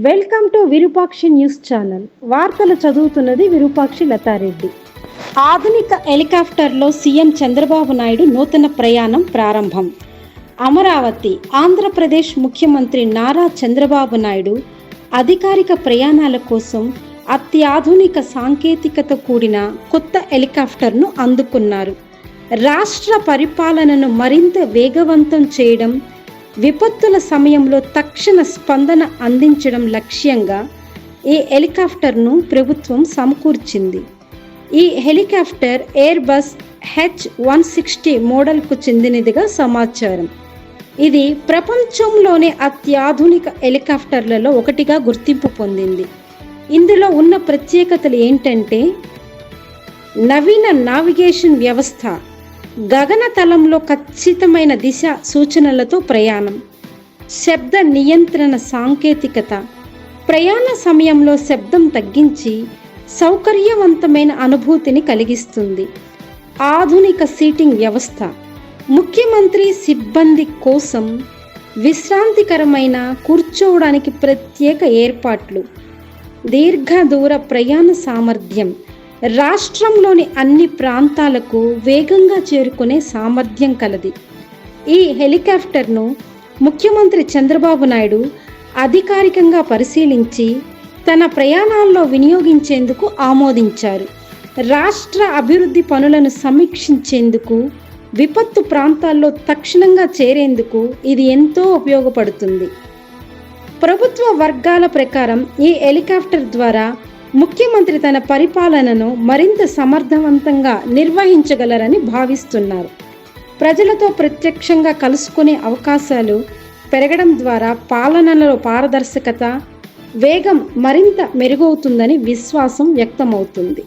Welcome to Virupakshi news channel. వార్తలు చదువుతున్నది విరూపాక్షి లతారెడ్డి. ఆధునిక హెలికాప్టర్లో సీఎం చంద్రబాబు నాయుడు నూతన ప్రయాణం ప్రారంభం. అమరావతి. ఆంధ్రప్రదేశ్ ముఖ్యమంత్రి నారా చంద్రబాబు నాయుడు అధికారిక ప్రయాణాల కోసం అత్యాధునిక సాంకేతికత కూడిన కొత్త హెలికాప్టర్ను అందుకున్నారు. రాష్ట్ర పరిపాలనను మరింత వేగవంతం చేయడం, విపత్తుల సమయంలో తక్షణ స్పందన అందించడం లక్ష్యంగా ఈ హెలికాప్టర్ను ప్రభుత్వం సమకూర్చింది. ఈ హెలికాప్టర్ ఎయిర్బస్ H-160 మోడల్కు చెందినదిగా సమాచారం. ఇది ప్రపంచంలోనే అత్యాధునిక హెలికాప్టర్లలో ఒకటిగా గుర్తింపు పొందింది. ఇందులో ఉన్న ప్రత్యేకతలు ఏంటంటే, నవీన నావిగేషన్ వ్యవస్థ, గగనతలంలో ఖచ్చితమైన దిశ సూచనలతో ప్రయాణం, శబ్ద నియంత్రణ సాంకేతికత, ప్రయాణ సమయంలో శబ్దం తగ్గించి సౌకర్యవంతమైన అనుభూతిని కలిగిస్తుంది. ఆధునిక సీటింగ్ వ్యవస్థ, ముఖ్యమంత్రి సిబ్బంది కోసం విశ్రాంతికరమైన కూర్చోవడానికి ప్రత్యేక ఏర్పాట్లు, దీర్ఘ దూర ప్రయాణ సామర్థ్యం, రాష్ట్రంలోని అన్ని ప్రాంతాలకు వేగంగా చేరుకునే సామర్థ్యం కలది. ఈ హెలికాప్టర్ను ముఖ్యమంత్రి చంద్రబాబు నాయుడు అధికారికంగా పరిశీలించి తన ప్రయాణాల్లో వినియోగించేందుకు ఆమోదించారు. రాష్ట్ర అభివృద్ధి పనులను సమీక్షించేందుకు, విపత్తు ప్రాంతాల్లో తక్షణంగా చేరేందుకు ఇది ఎంతో ఉపయోగపడుతుంది. ప్రభుత్వ వర్గాల ప్రకారం ఈ హెలికాప్టర్ ద్వారా ముఖ్యమంత్రి తన పరిపాలనను మరింత సమర్థవంతంగా నిర్వహించగలరని భావిస్తున్నారు. ప్రజలతో ప్రత్యక్షంగా కలుసుకునే అవకాశాలు పెరగడం ద్వారా పాలనలో పారదర్శకత, వేగం మరింత మెరుగవుతుందని విశ్వాసం వ్యక్తమవుతుంది.